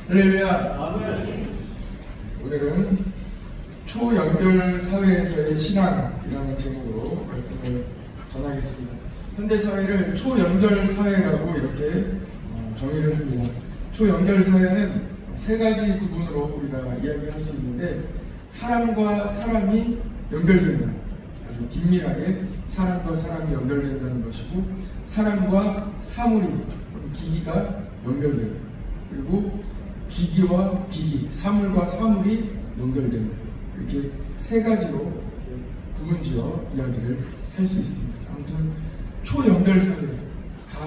할렐루야. 오늘은 초연결 사회에서의 신앙이라는 제목으로 말씀을 전하겠습니다. 현대 사회를 초연결 사회라고 이렇게 정의를 합니다. 초연결 사회는 세 가지 구분으로 우리가 이야기할 수 있는데, 사람과 사람이 연결된다, 아주 긴밀하게 사람과 사람이 연결된다는 것이고, 사람과 사물이, 기기가 연결된다, 그리고 기기와 기기, 사물과 사물이 연결된다. 이렇게 세 가지로 구분지어 이야기를 할 수 있습니다. 아무튼 초연결 사회,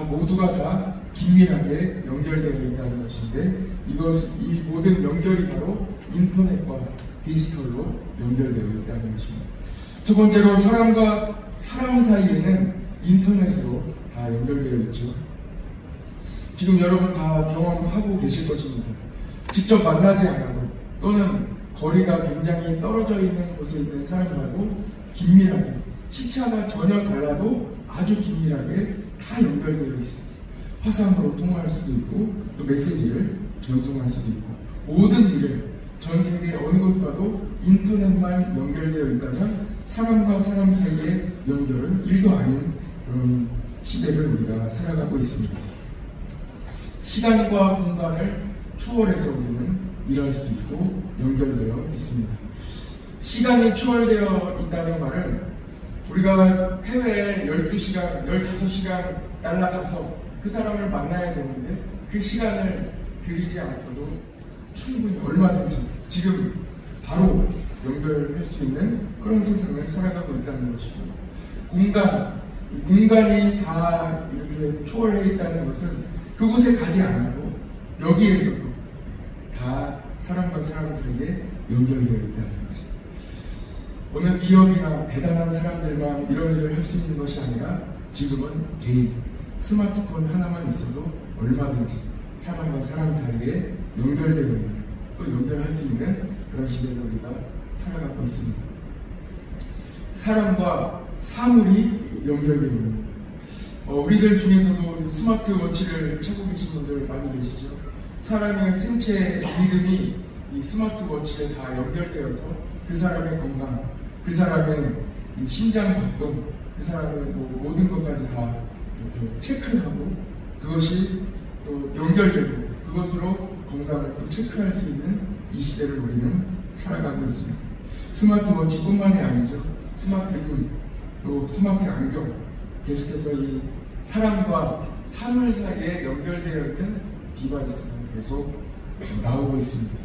모두가 다 긴밀하게 연결되어 있다는 것인데, 이 모든 연결이 바로 인터넷과 디지털로 연결되어 있다는 것입니다. 두 번째로, 사람과 사람 사이에는 인터넷으로 다 연결되어 있죠. 지금 여러분 다 경험하고 계실 것입니다. 직접 만나지 않아도, 또는 거리가 굉장히 떨어져 있는 곳에 있는 사람과도 긴밀하게, 시차가 전혀 달라도 아주 긴밀하게 다 연결되어 있습니다. 화상으로 통화할 수도 있고, 또 메시지를 전송할 수도 있고, 모든 일을 전 세계 어느 곳과도 인터넷만 연결되어 있다면 사람과 사람 사이의 연결은 1도 아닌 그런 시대를 우리가 살아가고 있습니다. 시간과 공간을 초월해서 우리는 일할 수 있고 연결되어 있습니다. 시간이 초월되어 있다는 말은, 우리가 해외에 12시간, 15시간 날아가서 그 사람을 만나야 되는데, 그 시간을 들이지 않고도 충분히 얼마든지 지금 바로 연결할 수 있는 그런 세상을 살아가고 있다는 것이고, 공간이 다 이렇게 초월해 있다는 것은 그곳에 가지 않아도 여기에서도 다 사람과 사람 사이에 연결되어 있다는 것이, 어느 기업이나 대단한 사람들만 이런 일을 할 수 있는 것이 아니라, 지금은 개인 스마트폰 하나만 있어도 얼마든지 사람과 사람 사이에 연결되어 있는, 또 연결할 수 있는 그런 시대를 우리가 살아가고 있습니다. 사람과 사물이 연결되어 있는, 우리들 중에서도 스마트워치를 차고 계신 분들 많이 계시죠. 사람의 생체 리듬이 이 스마트워치에 다 연결되어서 그 사람의 건강, 그 사람의 이 심장 박동, 그 사람의 모든 것까지 다 이렇게 체크를 하고, 그것이 또 연결되고 그것으로 건강을 또 체크할 수 있는 이 시대를 우리는 살아가고 있습니다. 스마트워치뿐만이 아니죠. 스마트 눈, 또 스마트 안경, 계속해서 이 사람과 사물 사이에 연결되어 있는 디바이스가 계속 나오고 있습니다.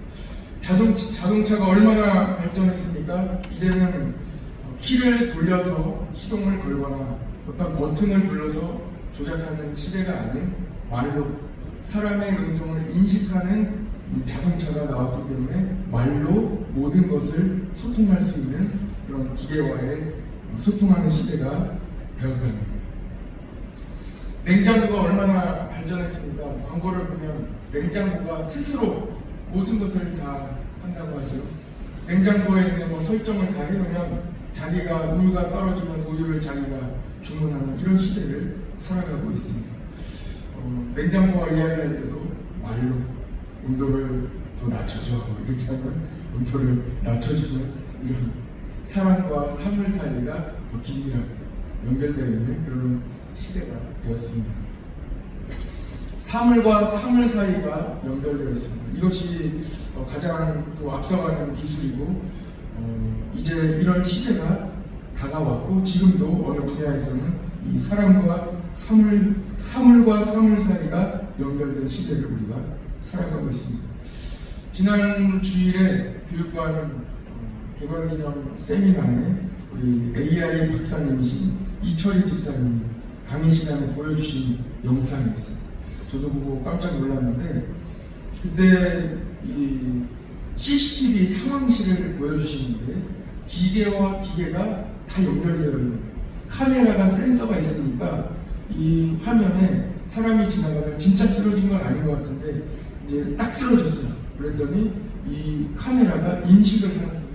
자동차가 얼마나 발전했습니까? 이제는 키를 돌려서 시동을 걸거나 어떤 버튼을 눌러서 조작하는 시대가 아닌, 말로 사람의 음성을 인식하는 자동차가 나왔기 때문에 말로 모든 것을 소통할 수 있는 그런 기계와의 소통하는 시대가 되었다는 거예요. 냉장고가 얼마나 발전했습니까? 광고를 보면 냉장고가 스스로 모든 것을 다 한다고 하죠. 냉장고에 있는 설정을 다 해놓으면 자기가 우유가 떨어지면 우유를 자기가 주문하는 이런 시대를 살아가고 있습니다. 냉장고와 이야기할 때도 말로 온도를 더 낮춰줘, 이렇게 하면 온도를 낮춰주는, 이런 사람과 사물 사이가 더 긴밀하게 연결되어 있는 그런 시대가 되었습니다. 사물과 사물 사이가 연결되어 있습니다. 이것이 가장 또 앞서가는 기술이고, 이제 이런 시대가 다가왔고, 지금도 어느 분야에서는 이 사람과 사물과 사물 사이가 연결된 시대를 우리가 살아가고 있습니다. 지난 주일에 교육관 개관기념 세미나에 우리 AI 박사님이신 이철희 집사님이 강의 시간에 보여주신 영상이 있어요. 저도 보고 깜짝 놀랐는데, 그때 이 CCTV 상황실을 보여주시는데, 기계와 기계가 다 연결되어 있는, 카메라가 센서가 있으니까 이 화면에 사람이 지나가다 진짜 쓰러진 건 아닌 것 같은데 이제 딱 쓰러졌어요. 그랬더니 이 카메라가 인식을 하는 거예요.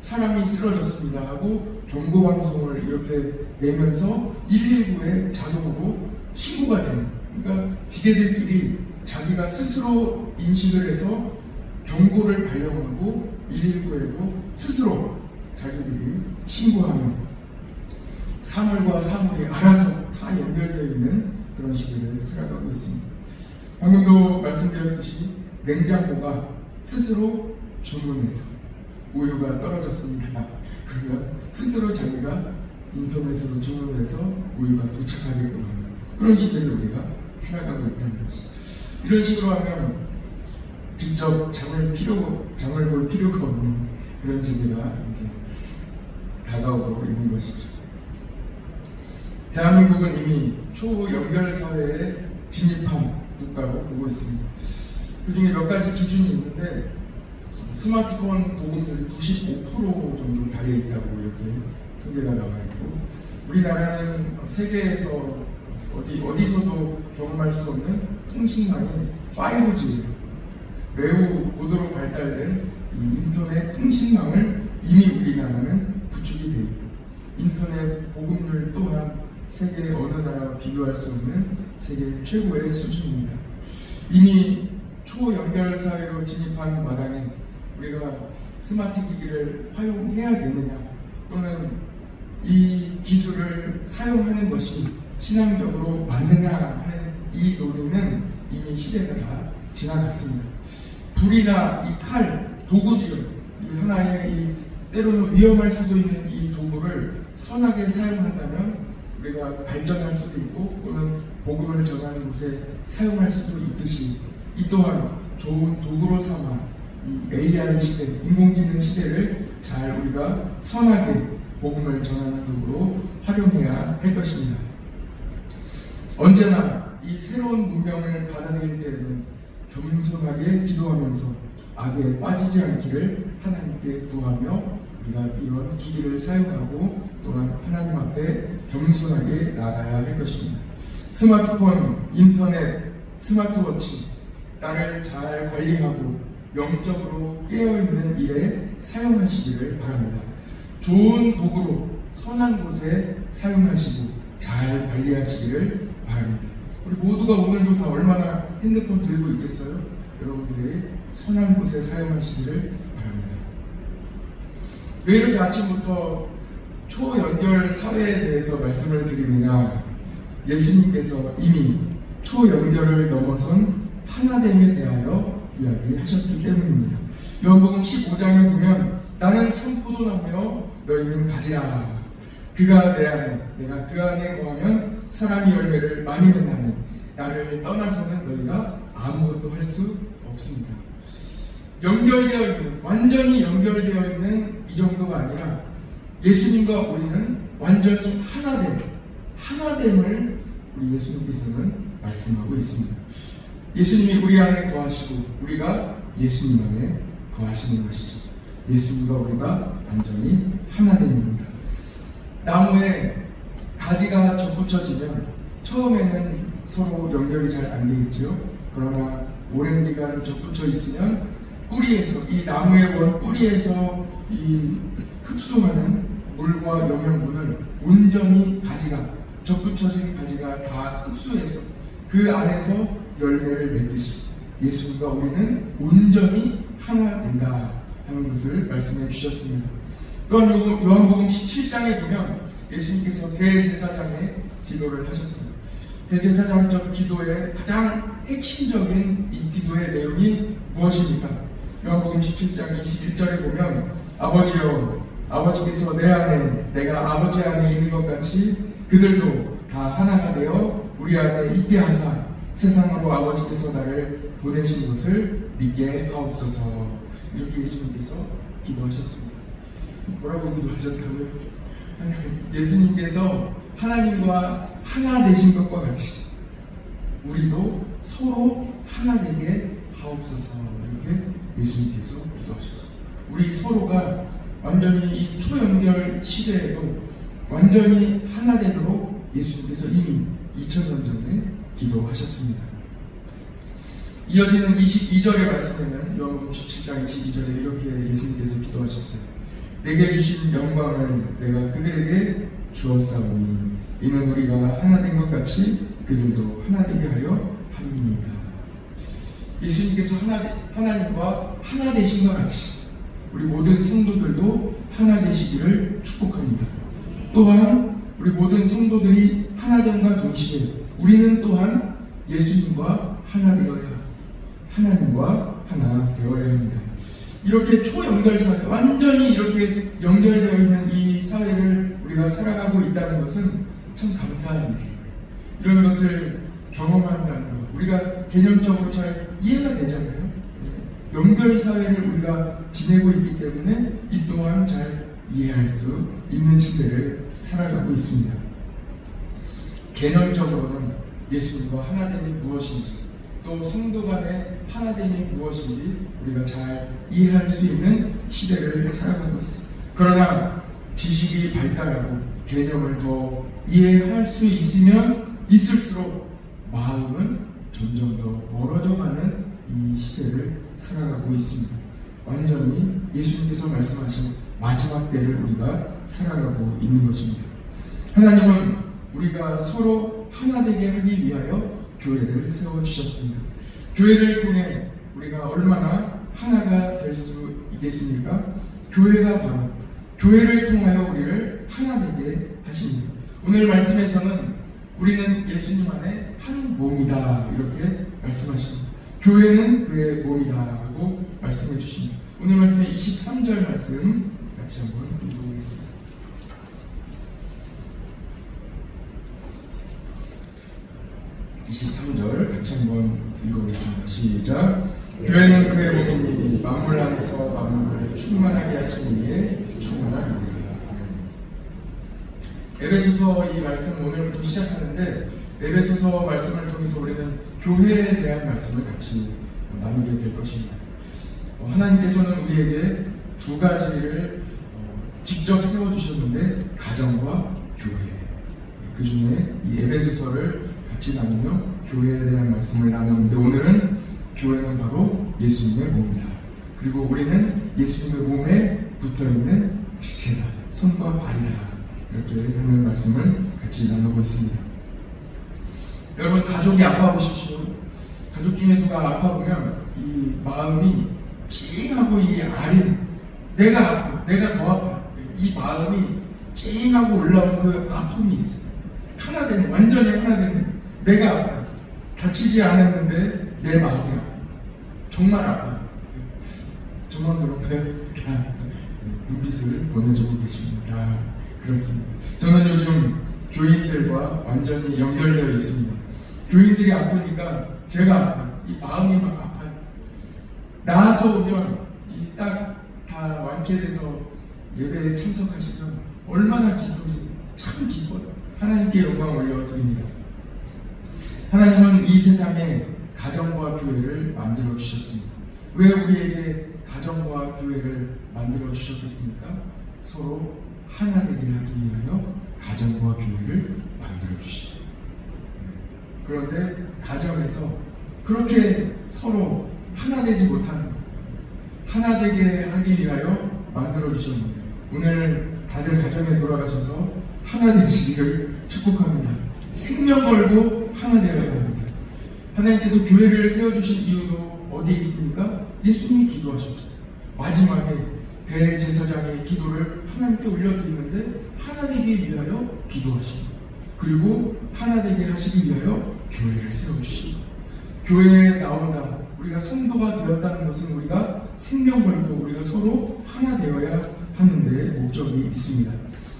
사람이 쓰러졌습니다 하고 경고방송을 이렇게 내면서 119에 자동으로 신고가 되는, 그러니까 기계들끼리 자기 자기가 스스로 인식을 해서 경고를 발령하고 119에도 스스로 자기들이 신고하는, 사물과 사물이 알아서 다 연결되어 있는 그런 시대를 살아가고 있습니다. 방금도 말씀드렸듯이 냉장고가 스스로 주문해서 우유가 떨어졌습니다. 그러면 스스로 자기가 인터넷으로 주문을 해서 우유가 도착하게끔 하는 그런 시대를 우리가 살아가고 있다는 것이죠. 이런 식으로 하면 직접 장을 볼 필요가 없는 그런 시대가 이제 다가오고 있는 것이죠. 대한민국은 이미 초연결 사회에 진입한 국가로 보고 있습니다. 그 중에 몇 가지 기준이 있는데, 스마트폰 보급률이 95% 정도 달해 있다고 이렇게 통계가 나와 있고, 우리나라는 세계에서 어디서도 경험할 수 없는 통신망이 5G, 매우 고도로 발달된 이 인터넷 통신망을 이미 우리나라는 구축이 되어 있고, 인터넷 보급률 또한 세계 어느 나라와 비교할 수 없는 세계 최고의 수준입니다. 이미 초연결 사회로 진입한 마당에 우리가 스마트 기기를 활용해야 되느냐, 또는 이 기술을 사용하는 것이 신앙적으로 맞느냐 하는 이 논의는 이미 시대가 다 지나갔습니다. 불이나 이 칼, 도구질, 이 하나의 이 때로는 위험할 수도 있는 이 도구를 선하게 사용한다면 우리가 발전할 수도 있고, 또는 복음을 전하는 곳에 사용할 수도 있듯이, 이 또한 좋은 도구로 삼아 이 AI 시대, 인공지능 시대를 잘 우리가 선하게 복음을 전하는 도구로 활용해야 할 것입니다. 언제나 이 새로운 문명을 받아들일 때에는 겸손하게 기도하면서 악에 빠지지 않기를 하나님께 구하며, 우리가 이런 기기를 사용하고 또한 하나님 앞에 겸손하게 나가야 할 것입니다. 스마트폰, 인터넷, 스마트워치, 나를 잘 관리하고 영적으로 깨어있는 일에 사용하시기를 바랍니다. 좋은 도구로 선한 곳에 사용하시고 잘 관리하시기를 바랍니다. 우리 모두가 오늘도 다 얼마나 핸드폰 들고 있겠어요? 여러분들이 선한 곳에 사용하시기를 바랍니다. 왜 이렇게 아침부터 초연결 사회에 대해서 말씀을 드리느냐? 예수님께서 이미 초연결을 넘어선 하나됨에 대하여 이야기하셨기 때문입니다. 요한복음 15장에 보면 나는 참 포도나무여 너희는 가지라. 그가 내 안에 내가 그 안에 거하면 사람이 열매를 많이 맺나니 나를 떠나서는 너희가 아무것도 할 수 없습니다. 연결되어 있는, 완전히 연결되어 있는 이 정도가 아니라 예수님과 우리는 완전히 하나됨을 우리 예수님께서는 말씀하고 있습니다. 예수님이 우리 안에 거하시고 우리가 예수님 안에 거하시는 것이죠. 예수님과 우리가 완전히 하나됨입니다. 나무에 가지가 접붙여지면 처음에는 서로 연결이 잘 안 되겠죠. 그러나 오랜 기간 접붙여 있으면 뿌리에서, 이 나무의 원 뿌리에서 이 흡수하는 물과 영양분을 온전히 가지가, 접붙여진 가지가 다 흡수해서 그 안에서 열매를 맺듯이 예수님과 우리는 온전히 하나 된다 하는 것을 말씀해 주셨습니다. 또한 요한복음 17장에 보면 예수님께서 대제사장의 기도를 하셨습니다. 대제사장적 기도의 가장 핵심적인 이 기도의 내용이 무엇입니까? 요한복음 17장 21절에 보면 아버지여, 아버지께서 내 안에 내가 아버지 안에 있는 것 같이 그들도 다 하나가 되어 우리 안에 있게 하사 세상으로 아버지께서 나를 보내신 것을 믿게 하옵소서. 이렇게 예수님께서 기도하셨습니다. 뭐라고 기도하셨다고요? 예수님께서 하나님과 하나 되신 것과 같이 우리도 서로 하나 되게 하옵소서. 이렇게 예수님께서 기도하셨습니다. 우리 서로가 완전히 이 초연결 시대에도 완전히 하나 되도록 예수님께서 이미 2000년 전에 기도하셨습니다. 이어지는 22절의 말씀에는 요한복음 17장 22절에 이렇게 예수님께서 기도하셨어요. 내게 주신 영광을 내가 그들에게 주었사오니 이는 우리가 하나 된 것 같이 그들도 하나 되게 하려 함이니이다. 예수님께서 하나님과 하나 되신 것 같이 우리 모든 성도들도 하나 되시기를 축복합니다. 또한 우리 모든 성도들이 하나됨과 동시에 우리는 또한 예수님과 하나 되어야, 하나님과 하나 되어야 합니다. 이렇게 초연결 사회, 완전히 이렇게 연결되어 있는 이 사회를 우리가 살아가고 있다는 것은 참 감사한 일이에요. 이런 것을 경험한다는 것, 우리가 개념적으로 잘 이해가 되잖아요. 연결 사회를 우리가 지내고 있기 때문에 이 또한 잘 이해할 수 있는 시대를 살아가고 있습니다. 개념적으로는 예수님과 하나됨이 무엇인지, 또 성도 간의 하나됨이 무엇인지 우리가 잘 이해할 수 있는 시대를 살아가고 있습니다. 그러나 지식이 발달하고 개념을 더 이해할 수 있으면 있을수록 마음은 점점 더 멀어져가는 이 시대를 살아가고 있습니다. 완전히 예수님께서 말씀하신 마지막 때를 우리가 살아가고 있는 것입니다. 하나님은 우리가 서로 하나 되게 하기 위하여 교회를 세워주셨습니다. 교회를 통해 우리가 얼마나 하나가 될 수 있겠습니까? 교회가 바로 교회를 통하여 우리를 하나 되게 하십니다. 오늘 말씀에서는 우리는 예수님 안에 한 몸이다 이렇게 말씀하십니다. 교회는 그의 몸이다 하고 말씀해 주십니다. 오늘 말씀의 23절 말씀 같이 한번 읽어보겠습니다. 같이 한번 읽어보겠습니다. 시작. 교회는 그의 몸이니 만물 안에서 만물을 충만하게 하시는 이의 충만함이니라. 에베소서 이 말씀 오늘부터 시작하는데, 에베소서 말씀을 통해서 우리는 교회에 대한 말씀을 같이 나누게 될 것입니다. 하나님께서는 우리에게 두 가지를 직접 세워주셨는데, 가정과 교회. 그 중에 이 에베소서를 같이 나누며 교회에 대한 말씀을 나누는데, 오늘은 교회는 바로 예수님의 몸이다. 그리고 우리는 예수님의 몸에 붙어있는 지체다. 손과 발이다. 이렇게 오늘 말씀을 같이 나누고 있습니다. 여러분, 가족이 아파 보십시오. 가족 중에 누가 아파 보면 이 마음이 찡하고 이 아린, 내가 아파, 내가 더 아파. 이 마음이 찡하고 올라오는 그 아픔이 있어요. 하나 되는, 완전히 하나 되는, 내가 아파요. 다치지 않았는데 내 마음이 아파요. 정말 아파요. 저만 그런가요? 눈빛을 보내주고 계십니다. 그렇습니다. 저는 요즘 교인들과 완전히 연결되어 있습니다. 교인들이 아프니까 제가 아파요. 이 마음이 막 아파요. 나아서 오면 이 딱 다 완쾌돼서 예배에 참석하시면 얼마나 기쁜지 참 기뻐요. 하나님께 영광 올려드립니다. 하나님은 이 세상에 가정과 교회를 만들어 주셨습니다. 왜 우리에게 가정과 교회를 만들어 주셨겠습니까? 서로 하나 되게 하기 위하여 가정과 교회를 만들어 주십니다. 그런데 가정에서 그렇게 서로 하나 되지 못하는, 하나 되게 하기 위하여 만들어 주셨는데, 오늘 다들 가정에 돌아가셔서 하나 되시기를 축복합니다. 생명 걸고 하나 되어야 합니다. 하나님께서 교회를 세워주신 이유도 어디에 있습니까? 예수님이 기도하셨죠. 마지막에 대제사장의 기도를 하나님께 올려드리는데 하나 되기 위하여 기도하십니다. 그리고 하나 되게 하시기 위하여 교회를 세워주십니다. 교회에 나온다, 우리가 성도가 되었다는 것은 우리가 생명 걸고 우리가 서로 하나 되어야 하는데 목적이 있습니다.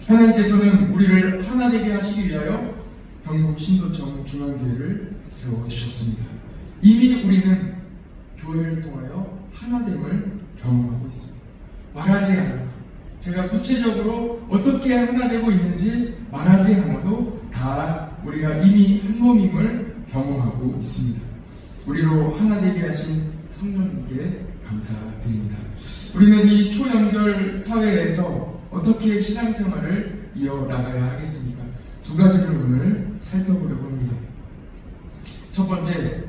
하나님께서는 우리를 하나 되게 하시기 위하여 경북 신도청 중앙교회를 세워주셨습니다. 이미 우리는 교회를 통하여 하나됨을 경험하고 있습니다. 말하지 않아도, 제가 구체적으로 어떻게 하나되고 있는지 말하지 않아도 다 우리가 이미 한 몸임을 경험하고 있습니다. 우리로 하나되게 하신 성령님께 감사드립니다. 우리는 이 초연결 사회에서 어떻게 신앙생활을 이어나가야 하겠습니까? 두 가지를 오늘 살펴보려고 합니다. 첫 번째,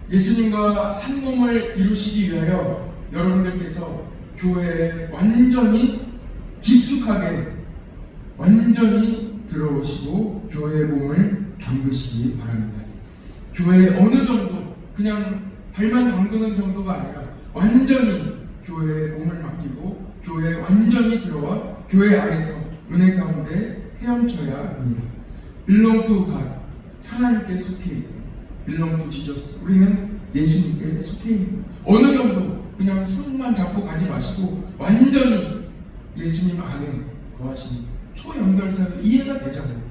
예수님과 한 몸을 이루시기 위하여 여러분들께서 교회에 완전히 깊숙하게 완전히 들어오시고 교회의 몸을 담그시기 바랍니다. 교회에 어느 정도 그냥 발만 담그는 정도가 아니라 완전히 교회에 몸을 맡기고 교회에 완전히 들어와 교회 안에서 은혜 가운데 헤엄쳐야 합니다. belong to God, 하나님께 속해 있고 belong to Jesus, 우리는 예수님께 속해 있는, 어느 정도 그냥 손만 잡고 가지 마시고 완전히 예수님 안에 거하시는 초연결 사회, 이해가 되잖아요.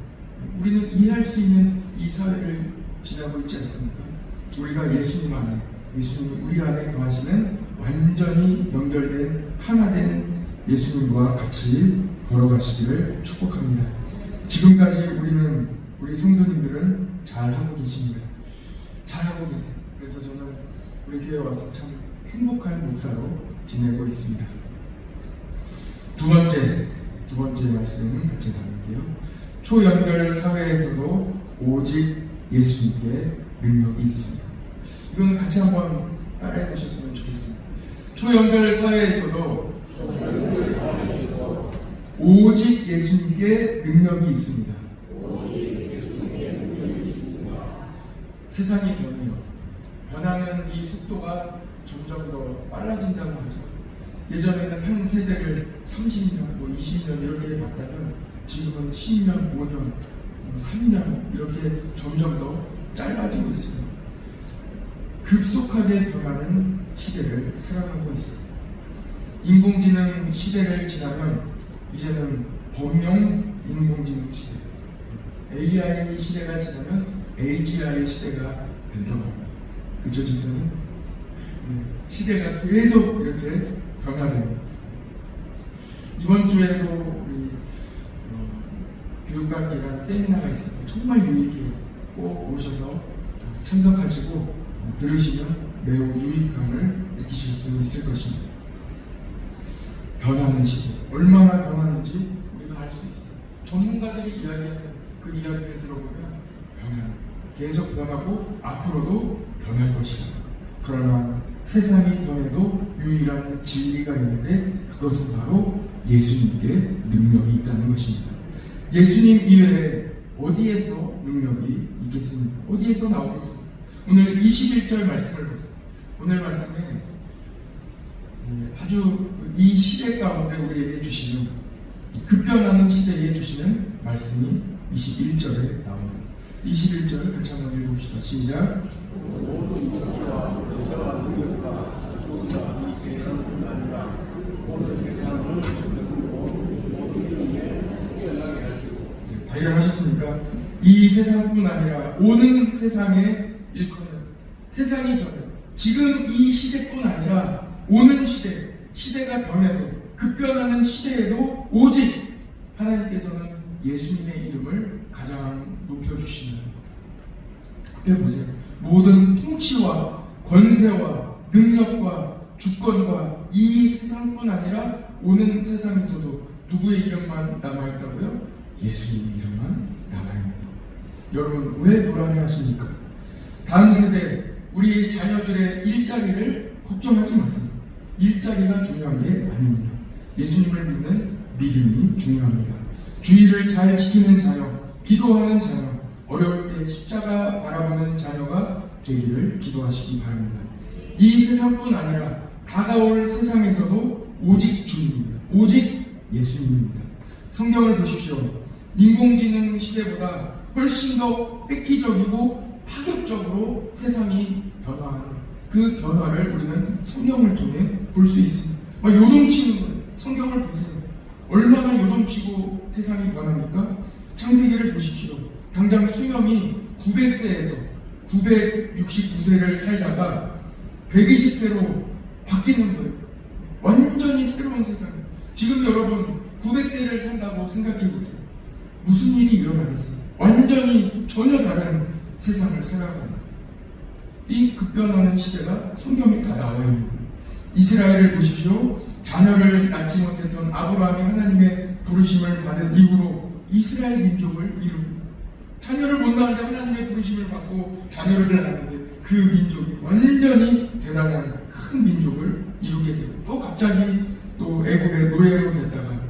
우리는 이해할 수 있는 이 사회를 지나고 있지 않습니까? 우리가 예수님 안에, 예수님이 우리 안에 거하시는 완전히 연결된 하나된 예수님과 같이 걸어가시기를 축복합니다. 지금까지 우리 성도님들은 잘하고 계십니다. 잘하고 계세요. 그래서 저는 우리 교회 와서 참 행복한 목사로 지내고 있습니다. 두 번째 말씀은 같이 나눌게요. 초연결 사회에서도 오직 예수님께 능력이 있습니다. 이거는 같이 한번 따라해 보셨으면 좋겠습니다. 초연결 사회에서도 오직 예수님께 능력이 있습니다. 세상이 변해요. 변하는 이 속도가 점점 더 빨라진다고 하죠. 예전에는 한 세대를 30년, 20년 이렇게 봤다면 지금은 10년, 5년, 3년 이렇게 점점 더 짧아지고 있습니다. 급속하게 변하는 시대를 살아가고 있습니다. 인공지능 시대를 지나면 이제는 범용 인공지능 시대, AI 시대가 지나면 AGI 시대가 된다고 합니다. 그쵸, 진짜는? 시대가 계속 이렇게 변화됩니다. 이번 주에도 우리 교육관 기관 세미나가 있습니다. 정말 유익해요. 꼭 오셔서 참석하시고 들으시면 매우 유익함을 느끼실 수 있을 것입니다. 변하는 시대, 얼마나 변하는지 우리가 알 수 있어요. 전문가들이 이야기하는 그 이야기를 들어보면 변하는, 계속 변하고 앞으로도 변할 것이다. 그러나 세상이 변해도 유일한 진리가 있는데 그것은 바로 예수님께 능력이 있다는 것입니다. 예수님 이외에 어디에서 능력이 있겠습니까? 어디에서 나오겠습니까? 오늘 21절 말씀을 보세요. 오늘 말씀에 아주 이 시대 가운데 우리에게 주시는, 급변하는 시대에 주시는 말씀이 21절에 나옵니다. 21절 같이 한번 읽어봅시다. 시작. 발견하셨습니까? 이 세상뿐 아니라 오는 세상에 일컫는, 세상이 변해도, 지금 이 시대뿐 아니라 오는 시대가 변해도, 급변하는 시대에도 오직 하나님께서는 예수님의 이름을 가장 높여주시는, 앞에 보세요. 모든 통치와 권세와 능력과 주권과 이 세상뿐 아니라 오는 세상에서도 누구의 이름만 남아있다고요? 예수님의 이름만 남아있는 것. 여러분, 왜 불안해하십니까? 다음 세대, 우리 자녀들의 일자리를 걱정하지 마세요. 일자리가 중요한 게 아닙니다. 예수님을 믿는 믿음이 중요합니다. 주의를 잘 지키는 자녀, 기도하는 자녀, 어려울 때 십자가 바라보는 자녀가 되기를 기도하시기 바랍니다. 이 세상뿐 아니라 다가올 세상에서도 오직 주님입니다. 오직 예수님입니다. 성경을 보십시오. 인공지능 시대보다 훨씬 더 획기적이고 파격적으로 세상이 변화하는 그 변화를 우리는 성경을 통해 볼 수 있습니다. 막 요동치는 거예요. 성경을 보세요. 얼마나 요동치고 세상이 변합니까? 창세기를 보십시오. 당장 수명이 900세에서 969세를 살다가 120세로 바뀌는 거예요. 완전히 새로운 세상. 지금 여러분 900세를 산다고 생각해 보세요. 무슨 일이 일어나겠어요? 완전히 전혀 다른 세상을 살아가는 거예요. 이 급변하는 시대가 성경에 다 나와 있는 거예요. 이스라엘을 보십시오. 자녀를 낳지 못했던 아브라함이 하나님의 부르심을 받은 이후로 이스라엘 민족을 이루고, 자녀를 못 낳았는데 하나님의 부르심을 받고 자녀를 낳았는데 그 민족이 완전히 대단한 큰 민족을 이루게 되고, 또 갑자기 또 애굽의 노예로 됐다가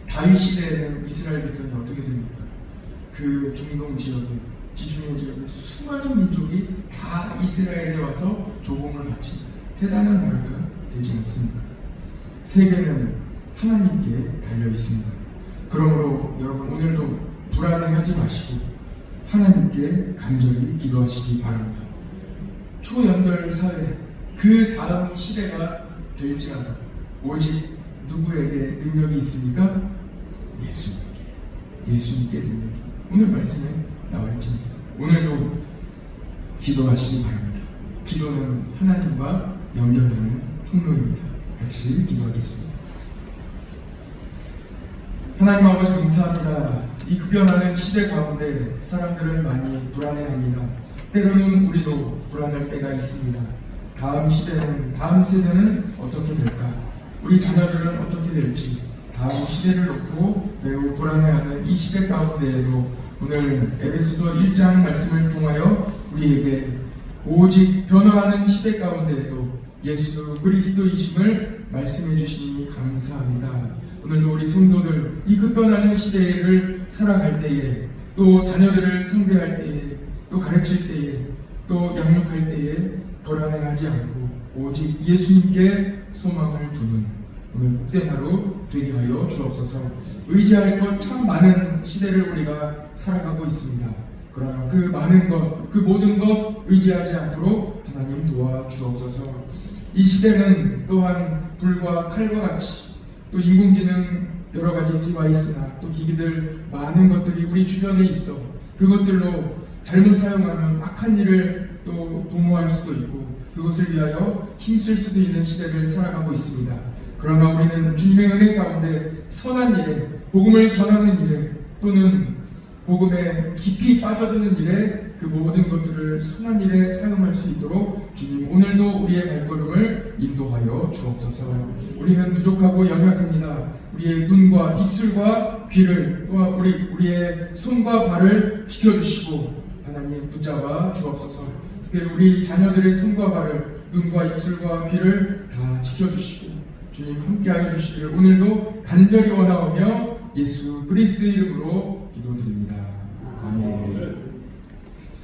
다윗 시대에는 이스라엘 백성이 어떻게 됩니까? 그 중동 지역에 지중해 지역의 수많은 민족이 다 이스라엘에 와서 조공을 바친 대단한 나라가 되지 않습니까? 세계는 하나님께 달려 있습니다. 그러므로 여러분 오늘도 불안해하지 마시고 하나님께 간절히 기도하시기 바랍니다. 초연결 사회 그 다음 시대가 될지라도 오직 누구에게 능력이 있습니까? 예수님께 능력이 오늘 말씀에 나와 있지 않습니다. 오늘도 기도하시기 바랍니다. 기도는 하나님과 연결하는 통로입니다. 같이 기도하겠습니다. 하나님 아버지 감사합니다. 이 급변하는 시대 가운데 사람들은 많이 불안해합니다. 때로는 우리도 불안할 때가 있습니다. 다음 세대는 어떻게 될까? 우리 자녀들은 어떻게 될지 다음 시대를 놓고 매우 불안해하는 이 시대 가운데에도 오늘 에베소서 1장 말씀을 통하여 우리에게 오직 변화하는 시대 가운데에도 예수 그리스도이심을 말씀해 주시니 감사합니다. 오늘도 우리 성도들 이 급변하는 시대를 살아갈 때에 또 자녀들을 상대할 때에 또 가르칠 때에 또 양육할 때에 불안해하지 않고 오직 예수님께 소망을 두는 오늘 복된 하루 되게 하여 주옵소서. 의지할 것 참 많은 시대를 우리가 살아가고 있습니다. 그러나 그 많은 것, 그 모든 것 의지하지 않도록 하나님 도와주옵소서. 이 시대는 또한 불과 칼과 같이 또 인공지능 여러 가지 디바이스나 또 기기들 많은 것들이 우리 주변에 있어 그것들로 잘못 사용하면 악한 일을 또 도모할 수도 있고 그것을 위하여 힘쓸 수도 있는 시대를 살아가고 있습니다. 그러나 우리는 주님의 은혜 가운데 선한 일에 복음을 전하는 일에 또는 복음에 깊이 빠져드는 일에 그 모든 것들을 선한 일에 사용할 수 있도록 주님 오늘도 우리의 발걸음을 인도하여 주옵소서. 우리는 부족하고 연약합니다. 우리의 눈과 입술과 귀를 또한 우리의 손과 발을 지켜주시고 하나님 붙잡아 주옵소서. 특별히 우리 자녀들의 손과 발을 눈과 입술과 귀를 다 지켜주시고 주님 함께하여 주시기를 오늘도 간절히 원하오며 예수 그리스도 이름으로 기도드립니다.